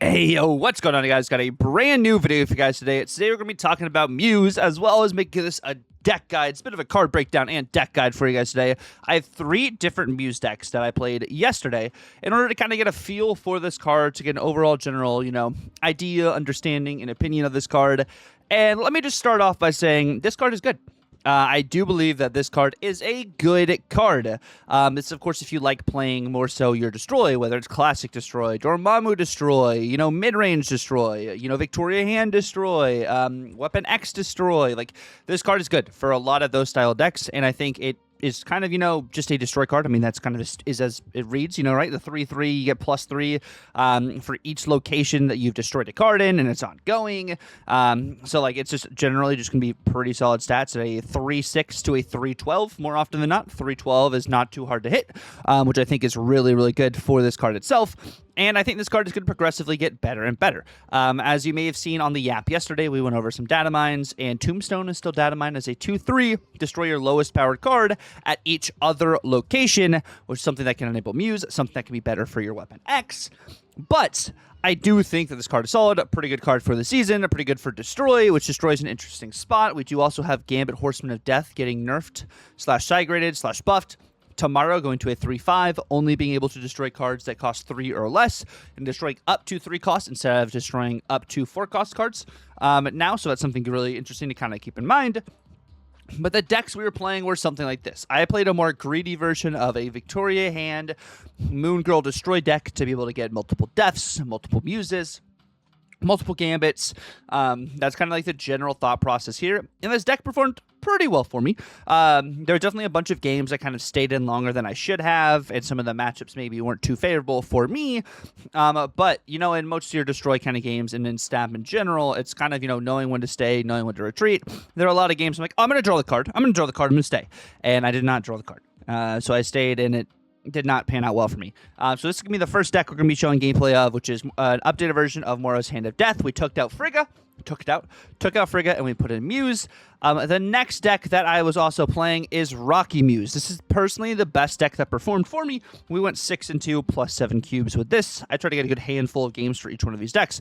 Hey, yo, what's going on, guys? Got a brand new video for you guys today. Today, we're going to be talking about Muse, as well as making this a deck guide. It's a bit of a card breakdown and deck guide for you guys today. I have 3 different Muse decks that I played yesterday in order to kind of get a feel for this card, to get an overall general, idea, understanding, and opinion of this card. And let me just start off by saying this card is good. I do believe that this card is a good card. It's, of course, if you like playing more so your Destroy, whether it's Classic Destroy, Dormammu Destroy, Mid-Range Destroy, Victoria Hand Destroy, Weapon X Destroy. Like, this card is good for a lot of those style decks, and I think it is kind of, just a destroy card. I mean, that's kind of is as it reads, right? The 3/3, you get +3 for each location that you've destroyed a card in, and it's ongoing. So, it's just generally just going to be pretty solid stats at a 3/6 to a 3/12 more often than not. 3/12 is not too hard to hit, which I think is really, really good for this card itself. And I think this card is going to progressively get better and better. As you may have seen on the Yap yesterday, we went over some data mines, and Tombstone is still data mined as a 2/3. Destroy your lowest powered card at each other location, which is something that can enable Muse, something that can be better for your Weapon X. But I do think that this card is solid, a pretty good card for the season, a pretty good for Destroy, which destroys an interesting spot. We do also have Gambit Horseman of Death getting nerfed, /side-graded, /buffed. Tomorrow going to a 3/5, only being able to destroy cards that cost 3 or less, and destroying up to 3 costs instead of destroying up to 4 cost cards now. So that's something really interesting to kind of keep in mind. But the decks we were playing were something like this. I played a more greedy version of a Victoria Hand Moon Girl Destroy deck to be able to get multiple deaths, multiple Muses, multiple Gambits. That's kind of like the general thought process here. And this deck performed pretty well for me. There were definitely a bunch of games I kind of stayed in longer than I should have, and some of the matchups maybe weren't too favorable for me. But, in most of your Destroy kind of games and in Stab in general, it's kind of, knowing when to stay, knowing when to retreat. There are a lot of games I'm like, oh, I'm going to draw the card. I'm going to draw the card. And I did not draw the card. So I stayed, and it did not pan out well for me. So this is going to be the first deck we're going to be showing gameplay of, which is an updated version of Moro's Hand of Death. We took out Frigga, took out Frigga, and we put in Muse. The next deck that I was also playing is Rocky Muse. This is personally the best deck that performed for me. We went 6-2 +7 cubes with this. I tried to get a good handful of games for each one of these decks.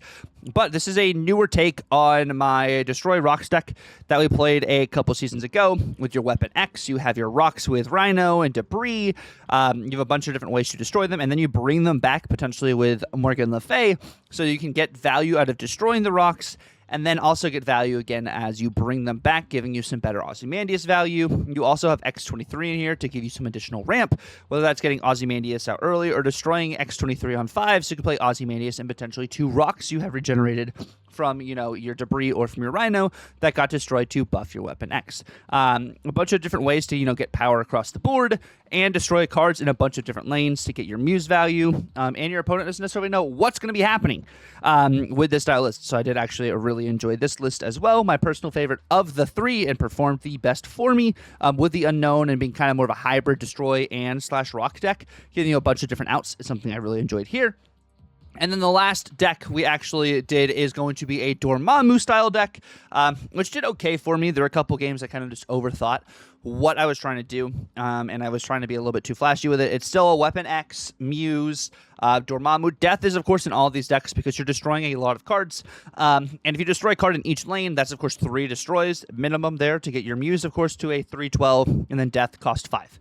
But this is a newer take on my Destroy Rocks deck that we played a couple seasons ago. With your Weapon X, you have your rocks with Rhino and Debris. You have a bunch of different ways to destroy them, and then you bring them back potentially with Morgan Le Fay, so you can get value out of destroying the rocks, and then also get value again as you bring them back, giving you some better Ozymandias value. You also have X23 in here to give you some additional ramp, whether that's getting Ozymandias out early or destroying X23 on 5, so you can play Ozymandias and potentially 2 rocks you have regenerated from, your Debris or from your Rhino that got destroyed to buff your Weapon X. A bunch of different ways to, get power across the board and destroy cards in a bunch of different lanes to get your Muse value. And your opponent doesn't necessarily know what's going to be happening with this style list. So I did actually really enjoy this list as well. My personal favorite of the 3, and performed the best for me with the Unknown and being kind of more of a hybrid Destroy and /rock deck. Giving you a bunch of different outs is something I really enjoyed here. And then the last deck we actually did is going to be a Dormammu style deck, which did okay for me. There were a couple games I kind of just overthought what I was trying to do, and I was trying to be a little bit too flashy with it. It's still a Weapon X, Muse, Dormammu. Death is, of course, in all of these decks because you're destroying a lot of cards. And if you destroy a card in each lane, that's, of course, 3 destroys minimum there to get your Muse, of course, to a 3/12, and then Death cost 5.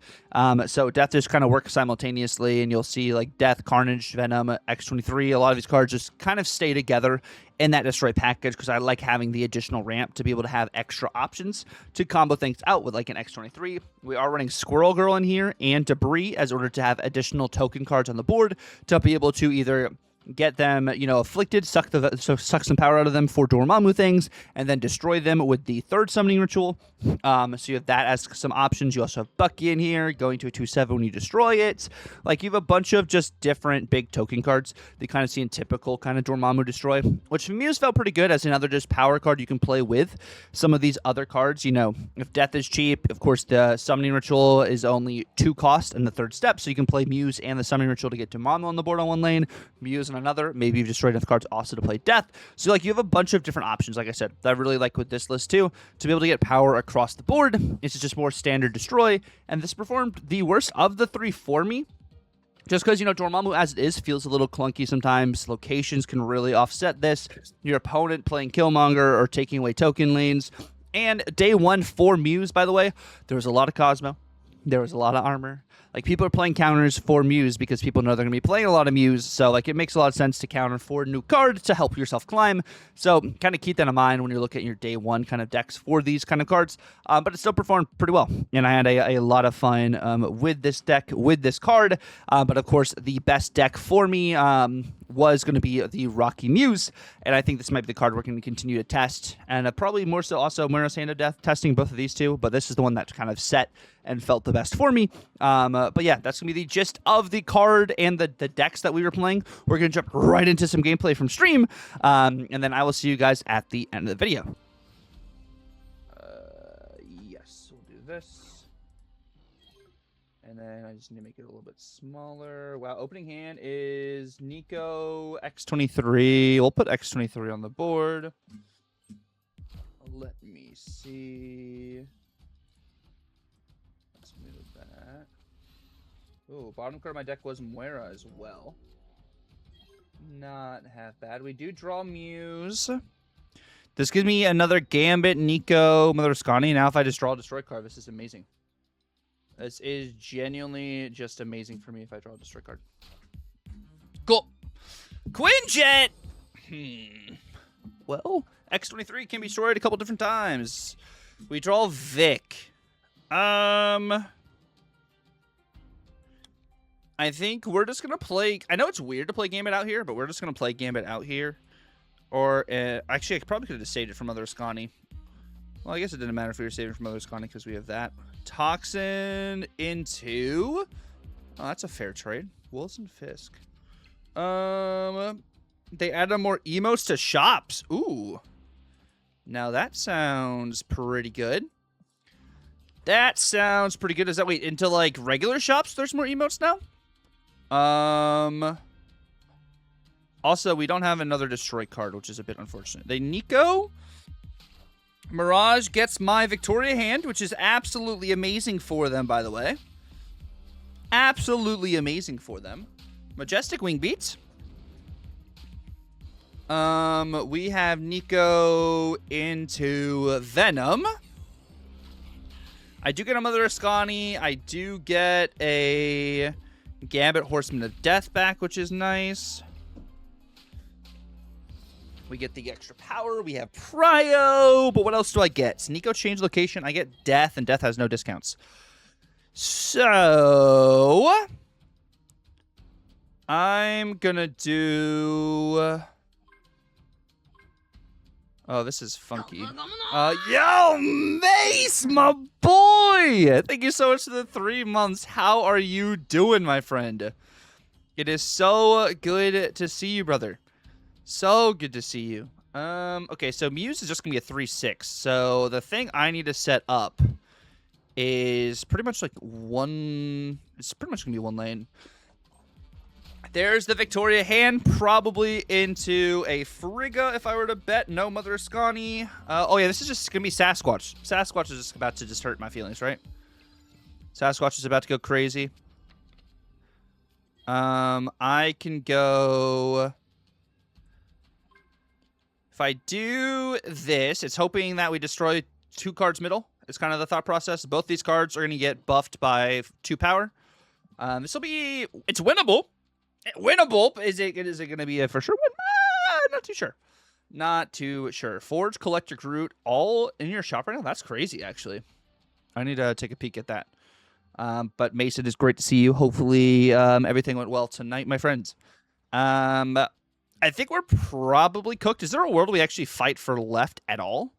So Death just kind of works simultaneously, and you'll see, Death, Carnage, Venom, X23, a lot of these cards just kind of stay together in that Destroy package because I like having the additional ramp to be able to have extra options to combo things out with an X23. We are running Squirrel Girl in here and Debris as order to have additional token cards on the board to be able to either get them, afflicted, suck some power out of them for Dormammu things, and then destroy them with the 3rd summoning ritual. So you have that as some options. You also have Bucky in here, going to a 2/7 when you destroy it. You have a bunch of just different big token cards that you kind of see in typical kind of Dormammu destroy, which for Muse felt pretty good as another just power card you can play with some of these other cards. If Death is cheap, of course, the summoning ritual is only 2 cost in the 3rd step, so you can play Muse and the summoning ritual to get Dormammu on the board on one lane, Muse on another. Maybe you've destroyed enough cards also to play Death. So you have a bunch of different options, like I said, that I really like with this list too, to be able to get power across the board. It's just more standard destroy, and this performed the worst of the 3 for me. Just because, Dormammu as it is feels a little clunky sometimes. Locations can really offset this. Your opponent playing Killmonger or taking away token lanes. And day one for Muse, by the way, there was a lot of Cosmo. There was a lot of armor. Like, people are playing counters for Muse because people know they're going to be playing a lot of Muse. So, like, it makes a lot of sense to counter for a new card to help yourself climb. So, kind of keep that in mind when you're looking at your day one kind of decks for these kind of cards. But it still performed pretty well. And I had a lot of fun with this deck, with this card. But, of course, the best deck for me was going to be the Rocky Muse. And I think this might be the card we're going to continue to test. And probably more so also Muros Hand of Death, testing both of these two. But this is the one that kind of set and felt the best for me. But yeah, that's going to be the gist of the card and the decks that we were playing. We're going to jump right into some gameplay from stream. And then I will see you guys at the end of the video. Yes, we'll do this. And then I just need to make it a little bit smaller. Wow, opening hand is Nico X23. We'll put X23 on the board. Let me see. Let's move that. Oh, bottom card of my deck was Moira as well. Not half bad. We do draw Muse. This gives me another Gambit, Nico, Mother Scani. Now if I just draw a Destroy card, this is amazing. This is genuinely just amazing for me if I draw a Destroy card. Cool. Quinjet! Well, X23 can be destroyed a couple different times. We draw Vic. I think we're just going to play... I know it's weird to play Gambit out here, but we're just going to play Gambit out here. Or, actually, I probably could have just saved it from Mother Scani. Well, I guess it didn't matter if we were saving from Mother Scani because we have that. Toxin into... Oh, that's a fair trade. Wilson Fisk. They added more emotes to shops. Ooh. Now that sounds pretty good. That sounds pretty good. Is that, wait, into, like, regular shops there's more emotes now? Also, we don't have another Destroy card, which is a bit unfortunate. They Nico... Mirage gets my Victoria hand, which is absolutely amazing for them, by the way. Absolutely amazing for them. Majestic Wing Beats. We have Nico into Venom. I do get a Mother Ascani. I do get a Gambit Horseman of Death back, which is nice. We get the extra power. We have Prio. But what else do I get? Nico change location. I get Death, and Death has no discounts. So I'm going to do... Oh, this is funky. Yo, Mace, my boy! Thank you so much for the 3 months. How are you doing, my friend? It is so good to see you, brother. So good to see you. Okay, so Muse is just going to be a 3/6. So the thing I need to set up is pretty much like one... It's pretty much going to be one lane. There's the Victoria hand, probably into a Frigga if I were to bet. No Mother Ascani. Oh, yeah, this is just going to be Sasquatch. Sasquatch is just about to just hurt my feelings, right? Sasquatch is about to go crazy. I can go... If I do this, it's hoping that we destroy 2 cards middle. It's kind of the thought process. Both these cards are going to get buffed by 2 power. This will be... It's winnable. Winnable. Is it going to be a for sure win? Not too sure. Not too sure. Forge, Collector Groot, all in your shop right now? That's crazy, actually. I need to take a peek at that. But Mason, it's great to see you. Hopefully everything went well tonight, my friends. I think we're probably cooked. Is there a world we actually fight for left at all?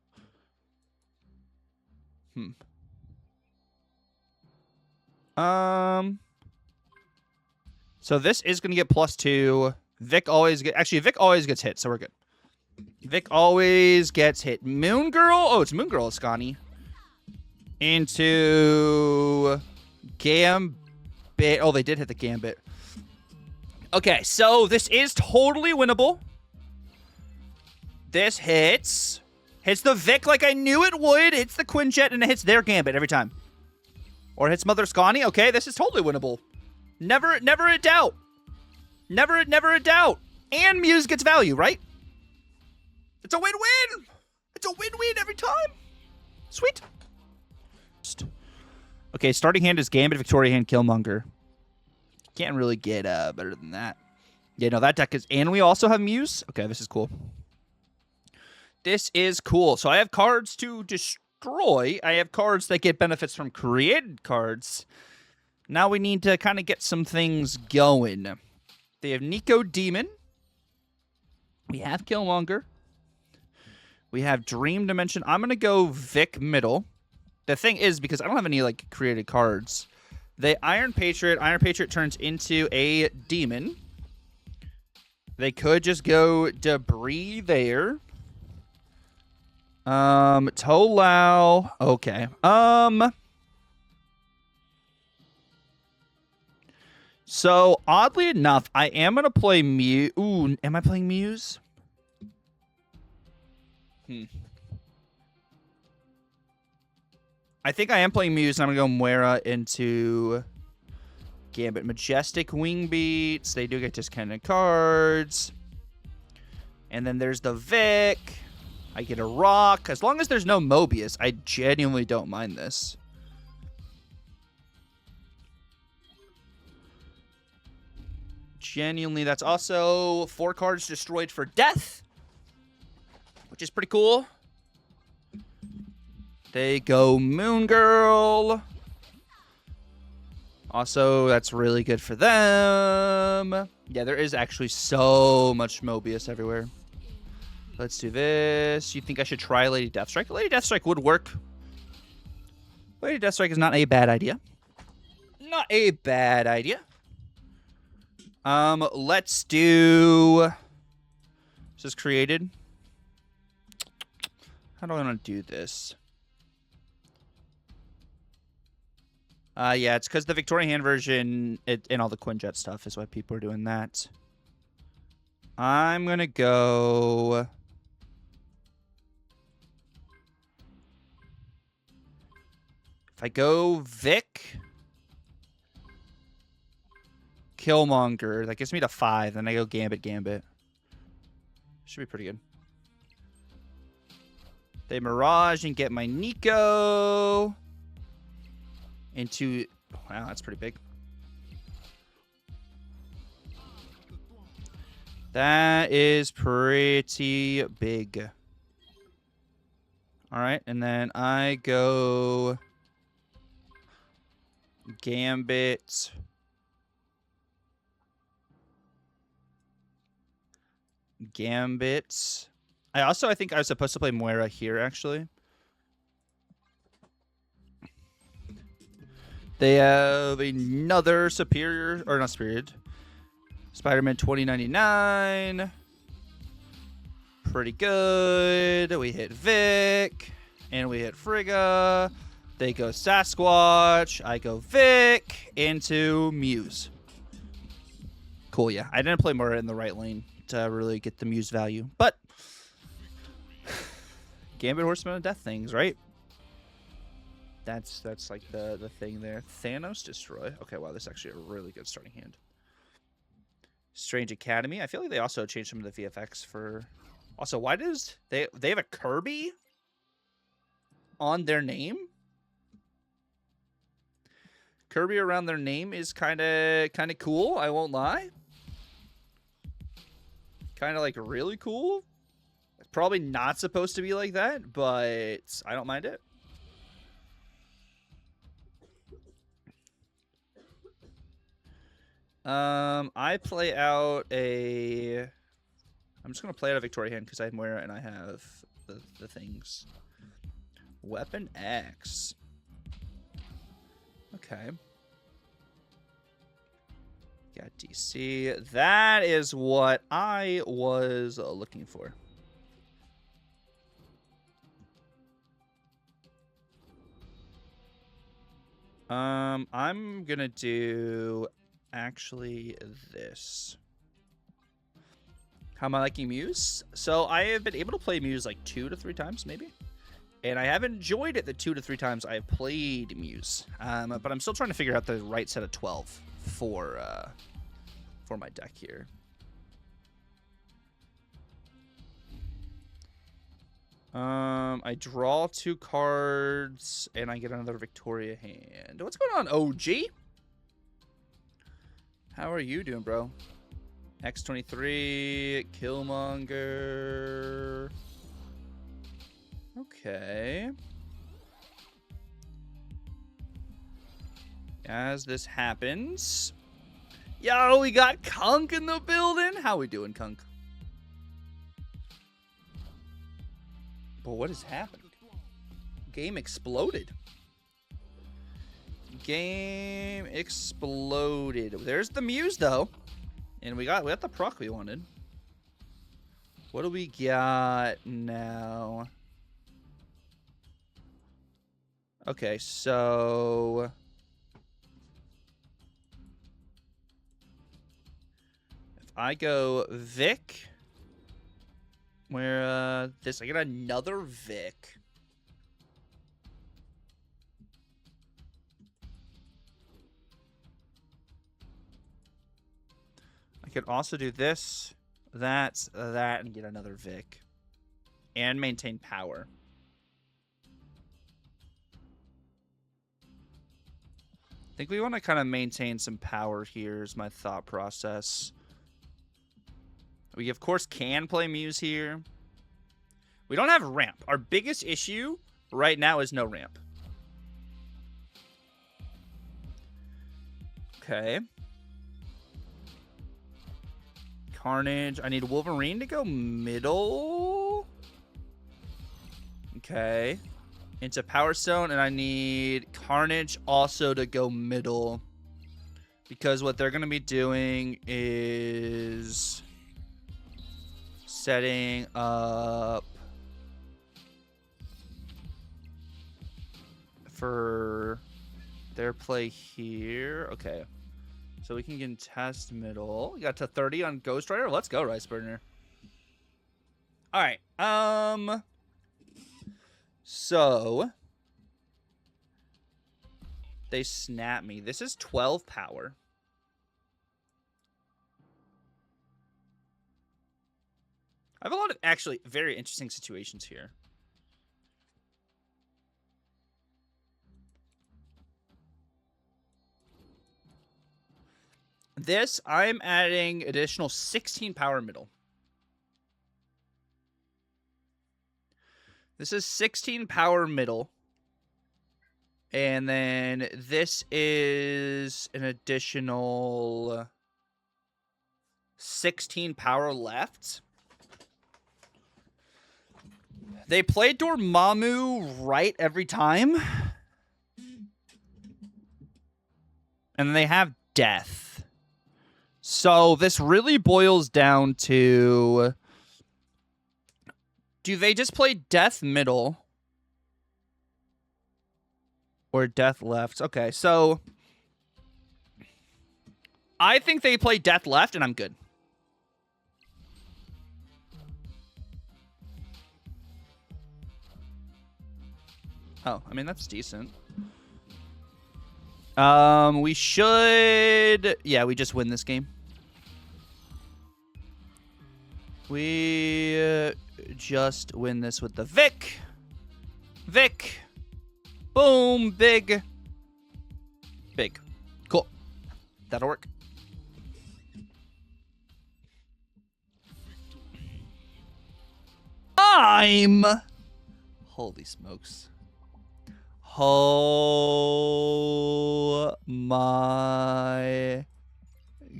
So this is going to get +2. Vic always gets hit, so we're good. Vic always gets hit. Moon Girl? Oh, it's Moon Girl, Ascani. Into Gambit. Oh, they did hit the Gambit. Okay, so this is totally winnable. This hits. Hits the Vic like I knew it would. Hits the Quinjet, and it hits their Gambit every time. Or hits Mother Scani. Okay, this is totally winnable. Never a doubt. Never a doubt. And Muse gets value, right? It's a win-win. It's a win-win every time. Sweet. Okay, starting hand is Gambit, Victoria hand, Killmonger. Can't really get better than that. Yeah, no, that deck is... And we also have Muse. Okay, this is cool. This is cool. So I have cards to destroy. I have cards that get benefits from created cards. Now we need to kind of get some things going. They have Nico Demon. We have Killmonger. We have Dream Dimension. I'm going to go Vic middle. The thing is, because I don't have any like created cards, they Iron Patriot. Iron Patriot turns into a demon. They could just go Debris there. Tolau. Okay. So, oddly enough, I am going to play Muse. Ooh, am I playing Muse? I think I am playing Muse, and I'm going to go Moira into Gambit. Majestic Wing Beats. They do get discounted cards. And then there's the Vic. I get a Rock. As long as there's no Mobius, I genuinely don't mind this. Genuinely, that's also 4 cards destroyed for death, which is pretty cool. They go Moon Girl. Also, that's really good for them. Yeah, there is actually so much Mobius everywhere. Let's do this. You think I should try Lady Deathstrike? Lady Deathstrike would work. Lady Deathstrike is not a bad idea. Not a bad idea. Let's do... Is this created? How do I want to do this? Yeah, it's because the Victoria hand version and all the Quinjet stuff is why people are doing that. I'm going to go... If I go Vic... Killmonger. That gets me to 5. Then I go Gambit. Should be pretty good. They Mirage and get my Nico. Into... Wow, that's pretty big. That is pretty big. Alright, and then I go... Gambit... Gambit. I think I was supposed to play Moira here, actually. They have another Superior, or not Superior, Spider-Man 2099. Pretty good. We hit Vic, and we hit Frigga. They go Sasquatch. I go Vic into Muse. Cool, yeah. I didn't play Moira in the right lane to really get the Muse value, but Gambit, Horseman of Death things, right? That's like the thing there. Thanos Destroy. Okay, wow, this is actually a really good starting hand. Strange Academy. I feel like they also changed some of the VFX for... Also, why does... They have a Kirby on their name? Kirby around their name is kind of cool, I won't lie. Kind of like really cool. It's probably not supposed to be like that, but I don't mind it. I play out a... I'm just going to play out a Victoria hand because I have Moira and I have the things. Weapon X. Okay. Got DC. That is what I was looking for. I'm gonna do actually this. How am I liking Muse? So I have been able to play Muse like 2 to 3 times, maybe. And I have enjoyed it the 2 to 3 times I have played Muse. But I'm still trying to figure out the right set of 12 for my deck here. I draw 2 cards, and I get another Victoria hand. What's going on, OG? How are you doing, bro? X23, Killmonger. Okay. As this happens... Yo, we got Kunk in the building. How we doing, Kunk? But what has happened? Game exploded. Game exploded. There's the Muse, though. And we got the proc we wanted. What do we got now? Okay, so... if I go Vic... where, this, I get another Vic. I could also do this, that, and get another Vic. And maintain power. I think we want to kind of maintain some power here is my thought process. We, of course, can play Muse here. We don't have ramp. Our biggest issue right now is no ramp. Okay. Carnage. I need Wolverine to go middle. Okay. Into Power Stone, and I need Carnage also to go middle. Because what they're going to be doing is... setting up for their play here. Okay. So we can contest middle. We got to 30 on Ghost Rider. Let's go, Rice Burner. All right. So they snap me. This is 12 power. I have a lot of actually very interesting situations here. This, I'm adding additional 16 power middle. This is 16 power middle. And then this is an additional 16 power left. They play Dormammu right every time. And they have death. So this really boils down to... do they just play death middle? Or death left? Okay, so... I think they play death left, and I'm good. Oh, I mean, that's decent. We should... yeah, we just win this game. We just win this with the Vic. Vic. Boom. Big. Big. Cool. That'll work. Holy smokes. Oh my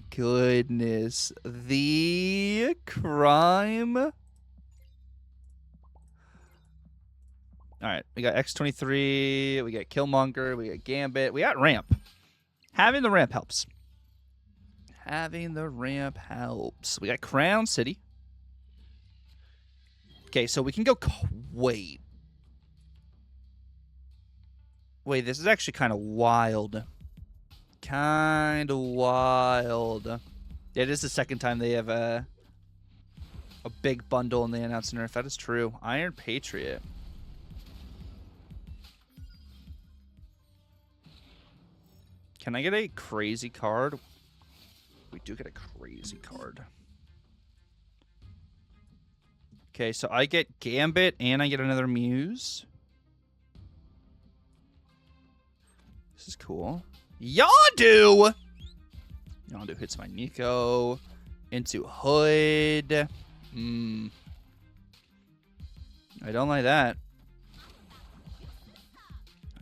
goodness. The crime. All right, we got X23, we got Killmonger, we got Gambit, we got ramp. Having the ramp helps. Having the ramp helps. We got Crown City. Okay, so we can go... wait. Wait, this is actually kind of wild. Kind of wild. It is the second time they have a big bundle in the announce nerf. That is true. Iron Patriot. Can I get a crazy card? We do get a crazy card. Okay, so I get Gambit and I get another Muse. This is cool. Yondu! Yondu hits my Nico. Into Hood. I don't like that.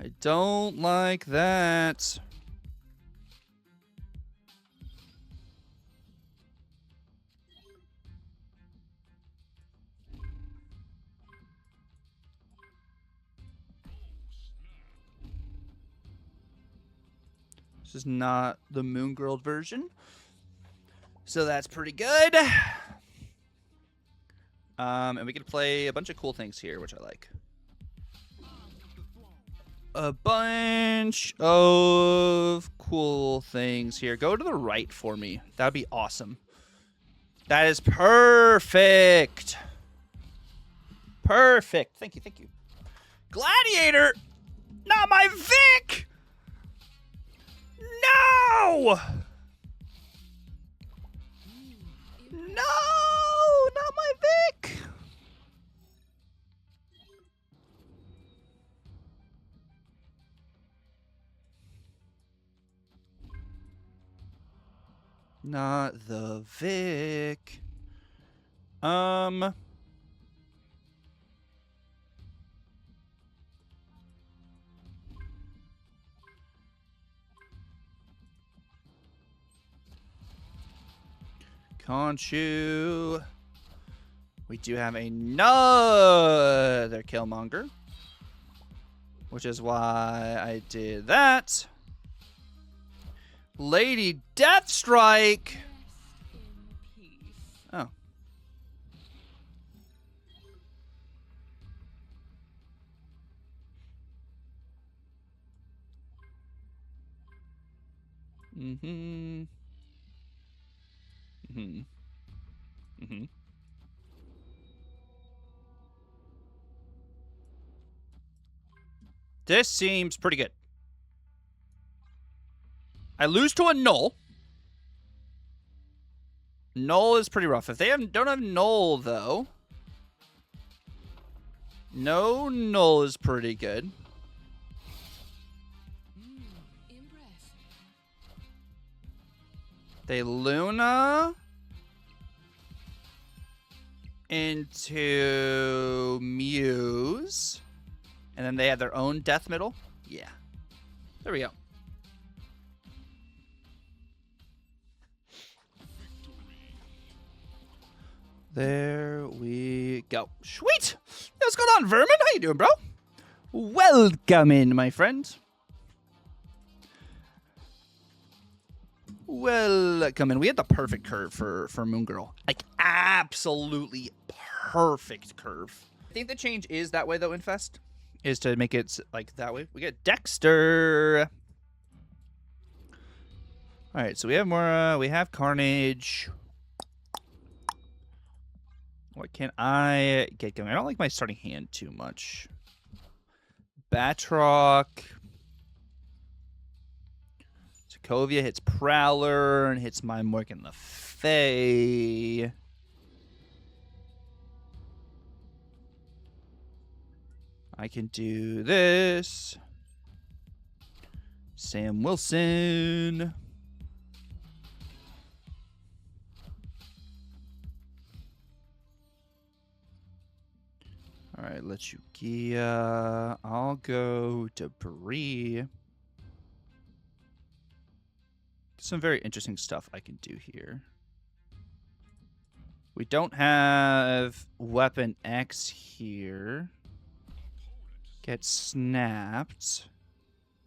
I don't like that. This is not the Moon Girl version. So that's pretty good. And we can play a bunch of cool things here, which I like. A bunch of cool things here. Go to the right for me. That would be awesome. That is perfect. Perfect. Thank you, thank you. Gladiator! Not my Vic! No! No! Not my Vic! Not the Vic. Conchu. We do have another Killmonger, which is why I did that. Lady Deathstrike. Oh. Mm-hmm. Mm-hmm. Mm-hmm. This seems pretty good. I lose to a Null. Null is pretty rough. If they don't have Null, though, no Null is pretty good. They Luna into Muse. And then they have their own death middle. Yeah. There we go. There we go. Sweet. What's going on, Vermin? How you doing, bro? Welcome in, my friend. Welcome in. We had the perfect curve for Moon Girl. Like, absolutely perfect curve. I think the change is that way, though, Infest. Is to make it, like, that way. We get Dexter. All right, so we have Mora. We have Carnage. What can I get going? I don't like my starting hand too much. Batroc. Sokovia hits Prowler and hits Mimork in the Fae. I can do this. Sam Wilson. All right, let's you Gia. I'll go Debris. Some very interesting stuff I can do here. We don't have Weapon X here. Get snapped.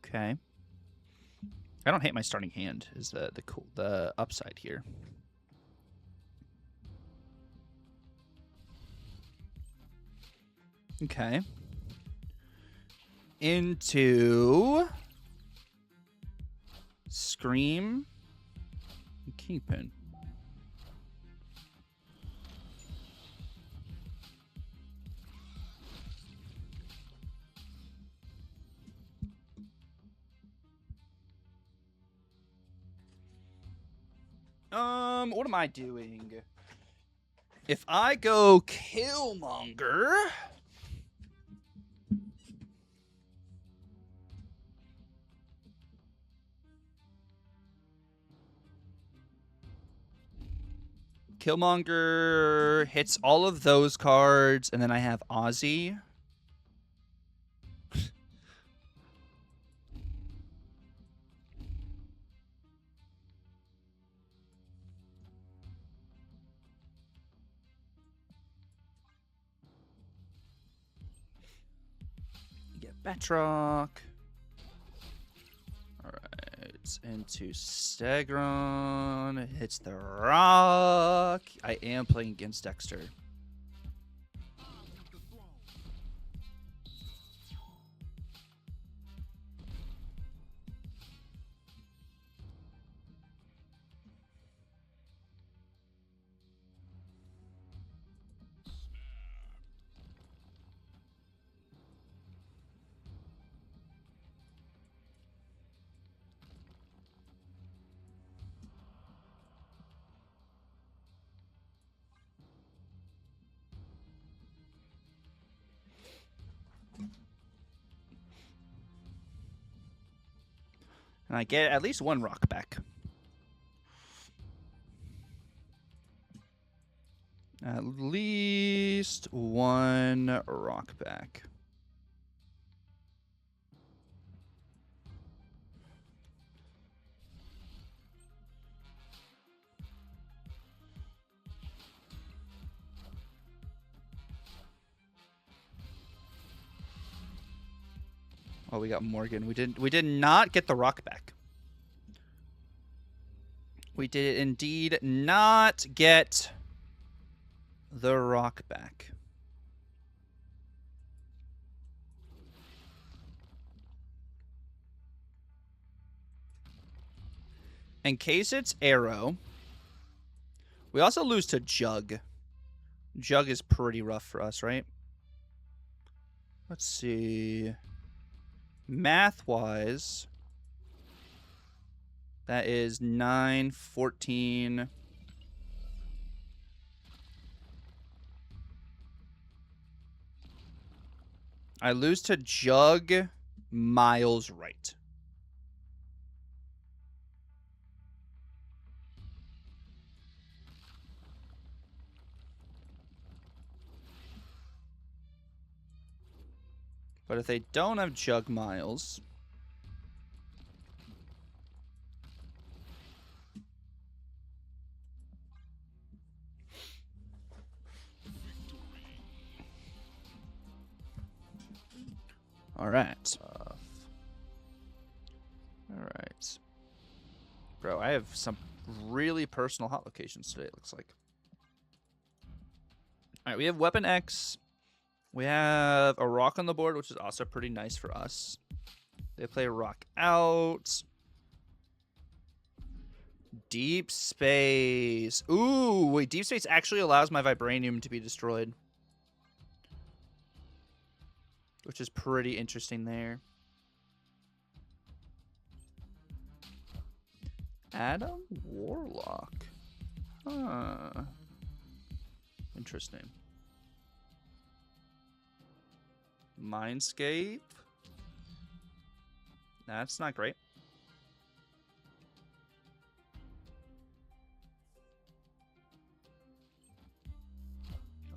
Okay. I don't hate my starting hand is the upside here. Okay. Into Scream and Kingpin. What am I doing? If I go Killmonger... Killmonger hits all of those cards, and then I have Ozzy. Get Batroc. Alright, into Stegron. Hits the rock. I am playing against Dexter. And I get at least one rock back. At least one rock back. Oh, we got Morgan. We did not get the rock back. We did indeed not get the rock back. In case it's Arrow, we also lose to Jug. Jug is pretty rough for us, right? Let's see. Math-wise, that is 9, 14. I lose to Jug, Miles right. But if they don't have Jug Miles... All right. All right. Bro, I have some really personal hot locations today, it looks like. All right, we have Weapon X. We have a rock on the board, which is also pretty nice for us. They play rock out. Deep Space. Ooh, wait, Deep Space actually allows my Vibranium to be destroyed. Which is pretty interesting there. Adam Warlock. Huh. Interesting. Mindscape. That's not great.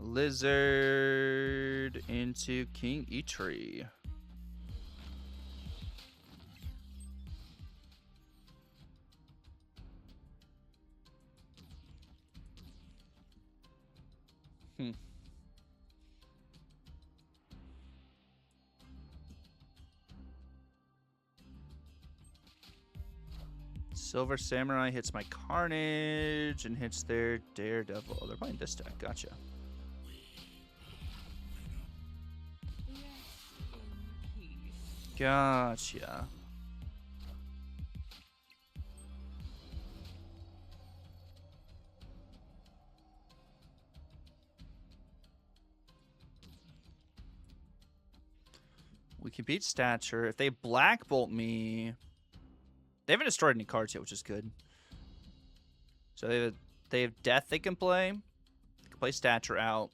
Lizard into King Eitri. Silver Samurai hits my Carnage and hits their Daredevil. Oh, they're playing this deck. Gotcha. Gotcha. We can beat Stature. If they Black Bolt me... They haven't destroyed any cards yet, which is good. So they have They have Death they can play. They can play Stature out.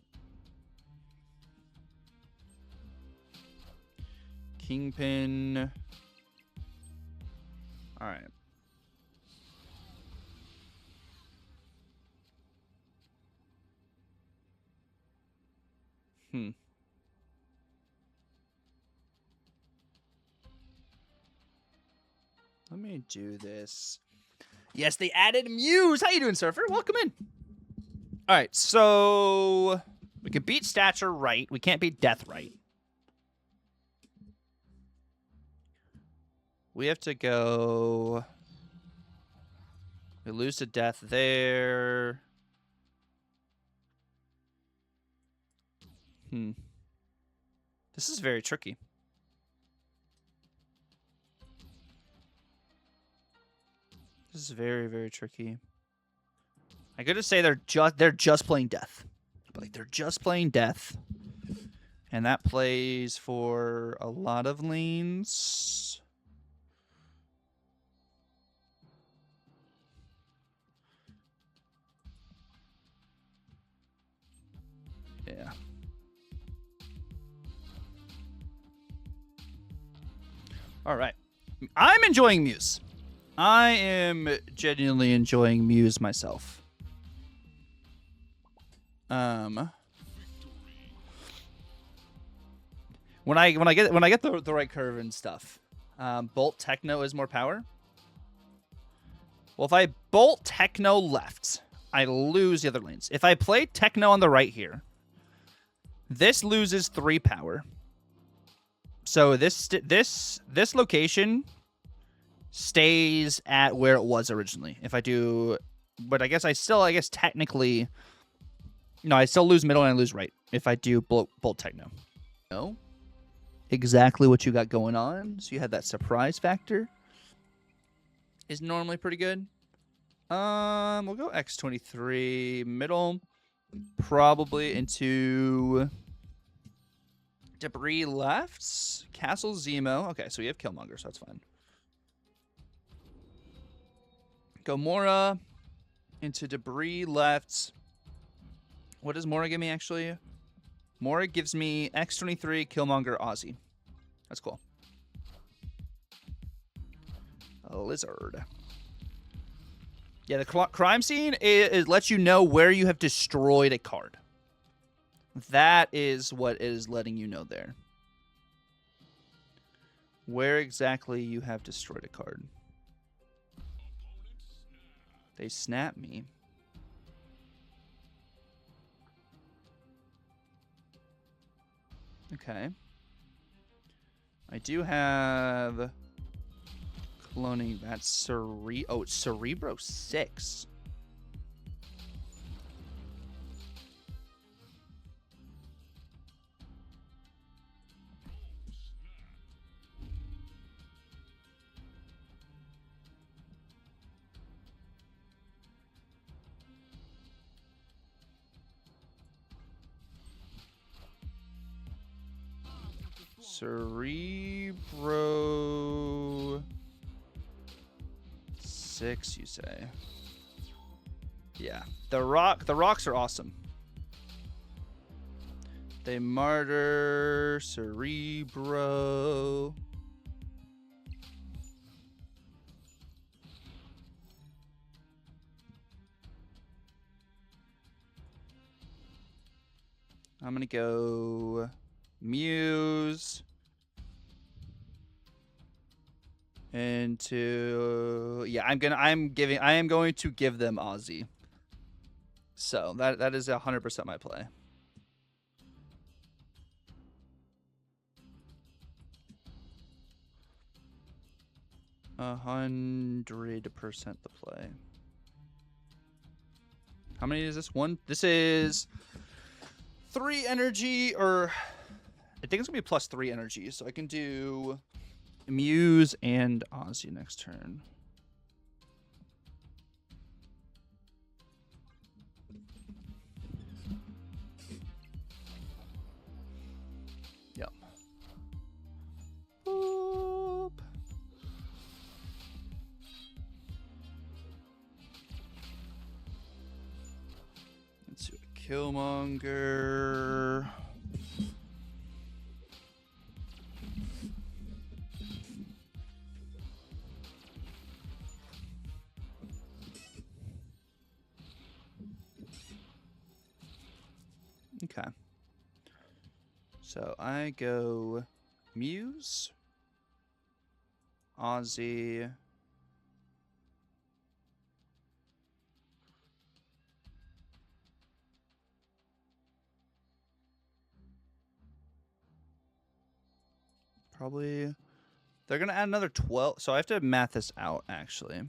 Kingpin. All right. Let me do this. Yes, they added Muse. How you doing, Surfer? Welcome in. All right, so we can beat Stature right. We can't beat Death right. We have to go... We lose to Death there. This is very tricky. This is very, very tricky. I could just say they're just playing Death. But like they're just playing Death. And that plays for a lot of lanes. Yeah. All right. I'm enjoying Muse. I am genuinely enjoying Muse myself. When I get the right curve and stuff, Bolt Techno is more power. Well, if I Bolt Techno left, I lose the other lanes. If I play Techno on the right here, this loses 3 power. So this location stays at where it was originally. If I do, but I guess technically, no, I still lose middle and I lose right if I do Bolt Techno. No, exactly what you got going on. So you had that surprise factor. Is normally pretty good. We'll go X23 middle, probably into Debris left, Castle Zemo. Okay, so we have Killmonger, so that's fine. Go Mora into Debris left. What does Mora give me, actually? Mora gives me X23, Killmonger, Ozzy. That's cool. A lizard. Yeah, the crime scene lets you know where you have destroyed a card. That is what is letting you know there. Where exactly you have destroyed a card. They snap me. Okay. I do have cloning. That's it's Cerebro 6. Cerebro 6, you say? Yeah. The rocks are awesome. They martyr Cerebro. I'm gonna go Muse into I am going to give them Ozzy. So that is 100% my play. A 100% the play. How many is this? One. This is 3 energy, or I think it's gonna be plus 3 energy, so I can do Muse and Ozzy next turn. Yep. Boop. Killmonger. Okay. So I go Muse, Ozzy, probably. They're going to add another 12. So I have to math this out, actually.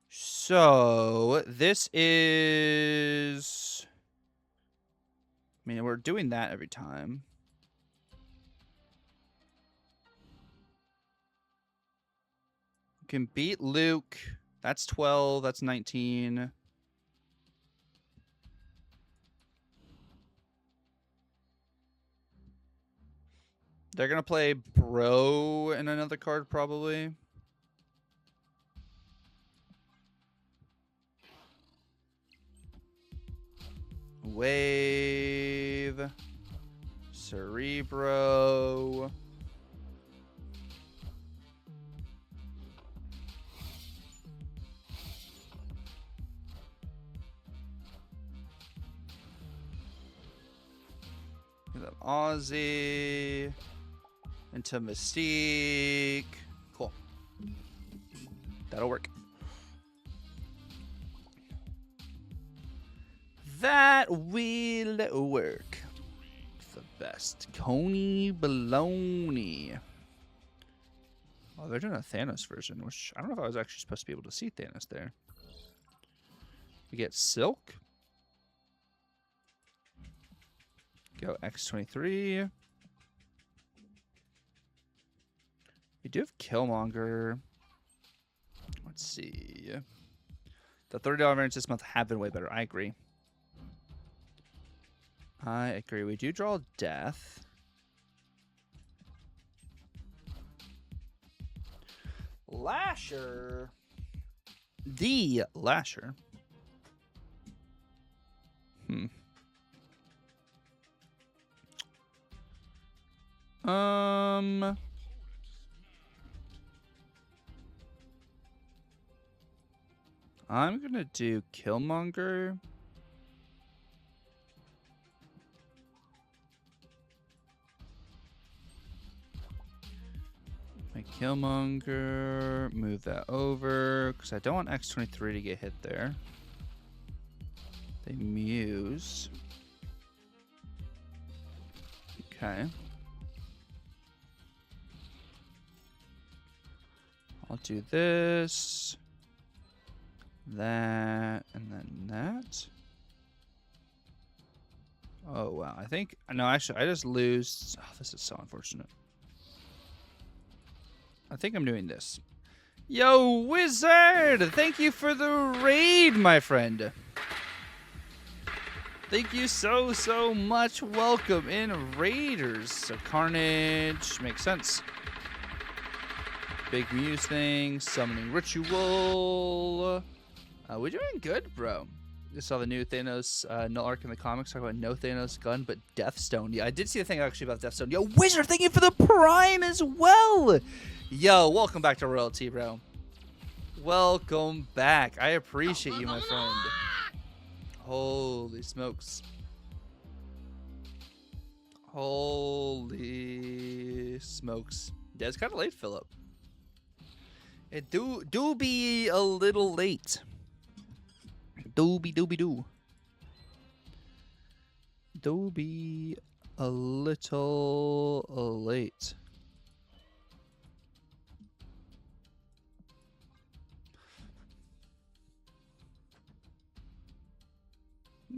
So this is... I mean, we're doing that every time. You can beat Luke. That's 12. That's 19. They're going to play Bro in another card, probably. Wave. Cerebro. Ozzy. Into Mystique. Cool. That'll work. That will work. The best. Coney Baloney. Oh, they're doing a Thanos version, which I don't know if I was actually supposed to be able to see Thanos there. We get Silk. Go X23. We do have Killmonger. Let's see. The $30 variants this month have been way better. I agree. I agree. We do draw Death. Lasher. The Lasher. I'm gonna do Killmonger. My Killmonger, move that over, because I don't want X23 to get hit there. They Muse. Okay. I'll do this, that, and then that. Oh, wow. I think... No, actually, I just lose... Oh, this is so unfortunate. I think I'm doing this. Yo, Wizard! Thank you for the raid, my friend. Thank you so, so much. Welcome in, Raiders. So Carnage makes sense. Big Muse thing. Summoning Ritual. We're doing good, bro. Just saw the new Thanos null arc in the comics. Talk about no Thanos gun, but Deathstone. Yeah, I did see the thing actually about Deathstone. Yo, Wizard, thank you for the Prime as well. Yo, welcome back to Royalty, bro. Welcome back. I appreciate you, my friend. Holy smokes. Holy smokes. Yeah, it's kind of late, Philip. It do be a little late. Do be a little late.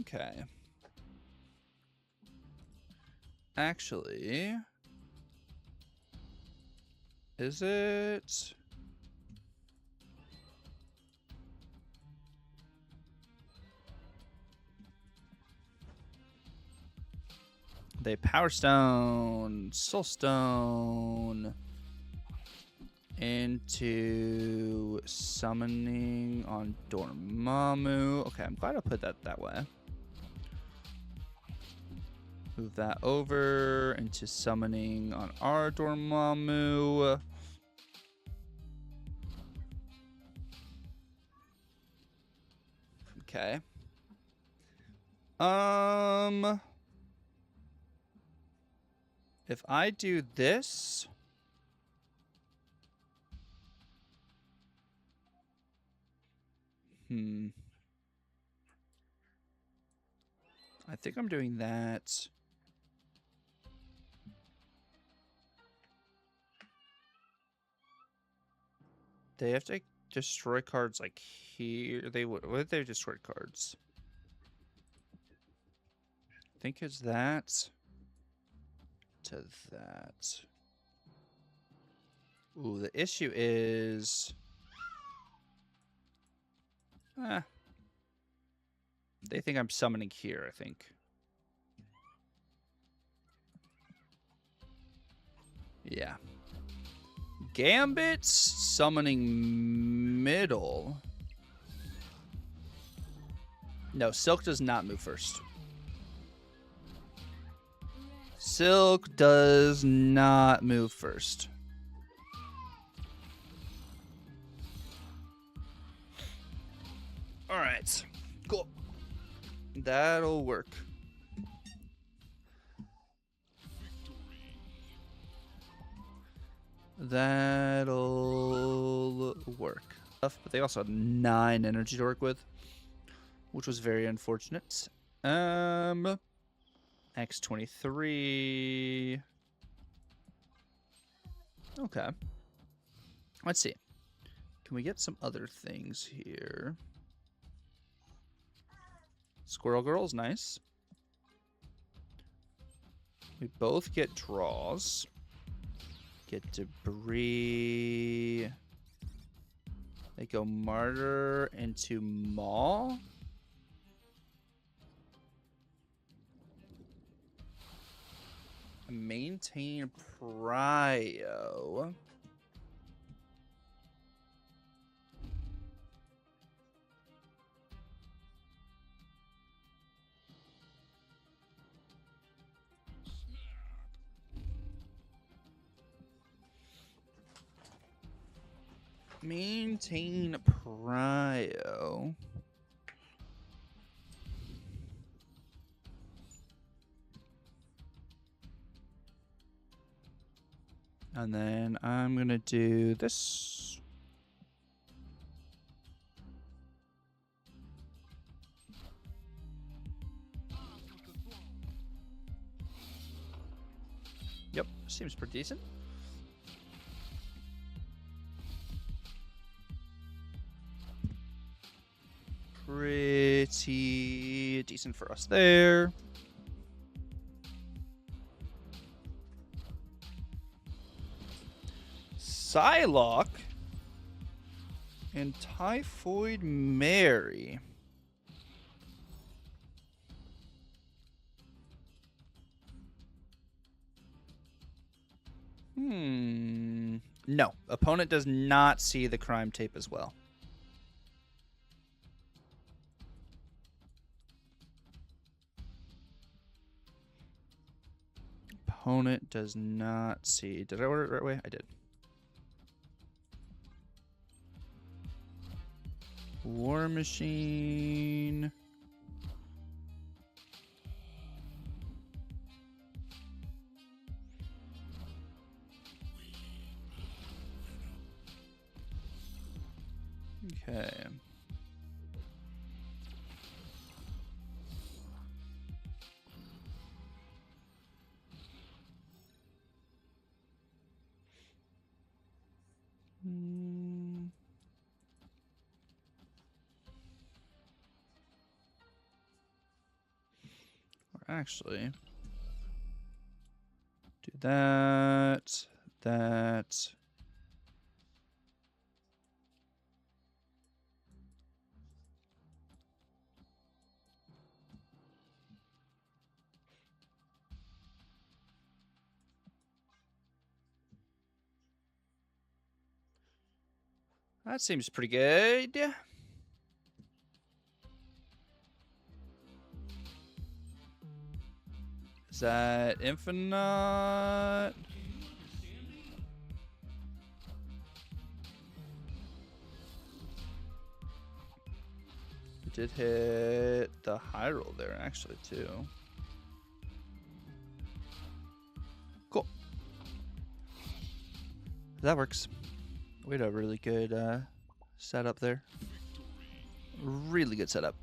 Okay. Actually, is it? They Power Stone, Soul Stone into summoning on Dormammu. Okay, I'm glad I put that way. Move that over into summoning on our Dormammu. Okay. If I do this, I think I'm doing that. They have to destroy cards like here. They would. What if they destroyed cards? I think it's that to that. Ooh, the issue is. They think I'm summoning here, I think. Yeah. Gambit's summoning middle. No, Silk does not move first. Silk does not move first. All right. Cool. That'll work. That'll work. But they also had 9 energy to work with, which was very unfortunate. X23. Okay. Let's see. Can we get some other things here? Squirrel Girl's nice. We both get draws. Get debris. They go Martyr into Maw. Maintain Prio. Maintain Prio. And then I'm going to do this. Yep, seems pretty decent. Pretty decent for us there. Psylocke and Typhoid Mary. No, opponent does not see the crime tape as well. Opponent does not see. Did I order it the right way? I did. War Machine. Okay. Or actually, do that. That. That seems pretty good. Is that infinite? We did hit the high roll there, actually, too. Cool. That works. We had a really good setup there. Really good setup.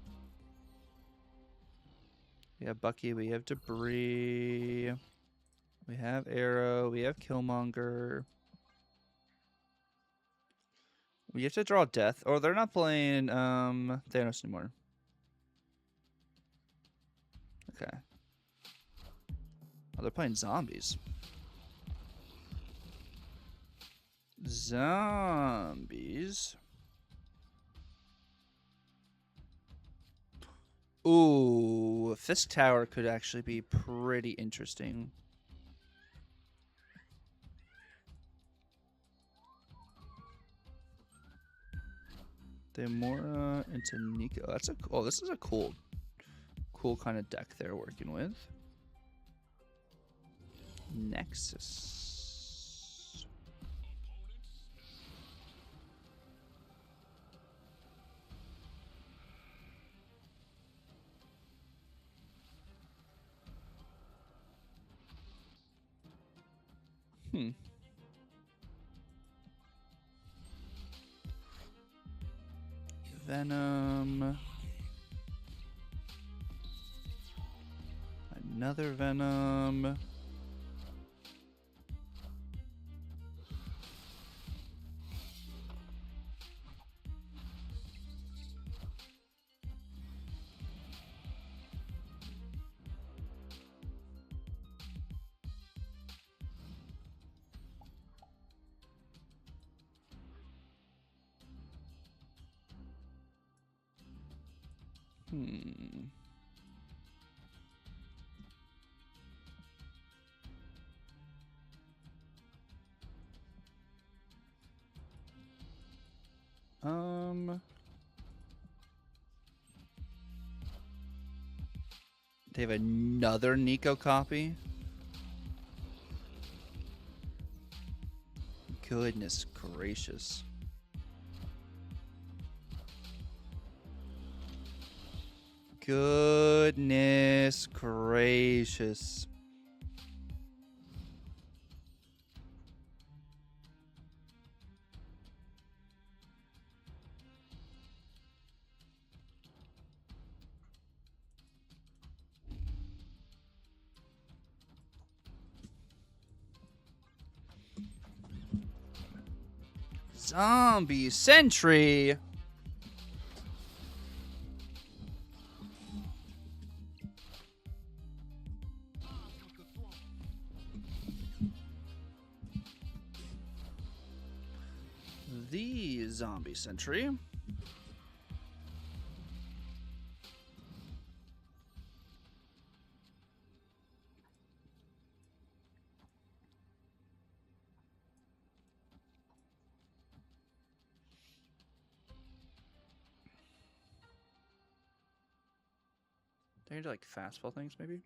We have Bucky, we have Debris, we have Arrow, we have Killmonger. We have to draw Death. Oh, they're not playing Thanos anymore. Okay. Oh, they're playing zombies. Zombies. Ooh, Fisk Tower could actually be pretty interesting. Demora into Nico. That's a oh, this is a cool kind of deck they're working with. Nexus. Venom. Another Venom. They have another Nico copy. Goodness gracious. Goodness gracious. Zombie Sentry. The Zombie Sentry. They need to like fastball things, maybe.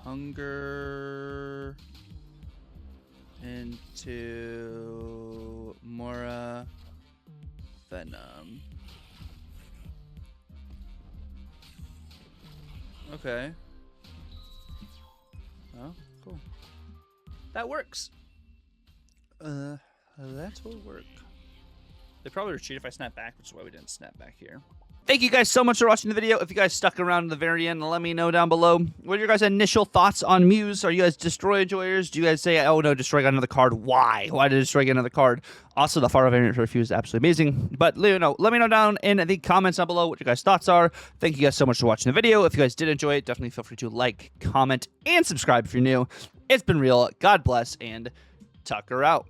Hunger into Mora Venom. Okay. Oh, cool. That works. That will work. They probably retreat if I snap back, which is why we didn't snap back here. Thank you guys so much for watching the video. If you guys stuck around to the very end, let me know down below. What are your guys' initial thoughts on Muse? Are you guys Destroy enjoyers? Do you guys say, oh no, Destroy got another card? Why? Why did Destroy get another card? Also, the Faro variant for Refuse is absolutely amazing. But let me know down in the comments down below what your guys' thoughts are. Thank you guys so much for watching the video. If you guys did enjoy it, definitely feel free to like, comment, and subscribe if you're new. It's been real. God bless, and Tucker out.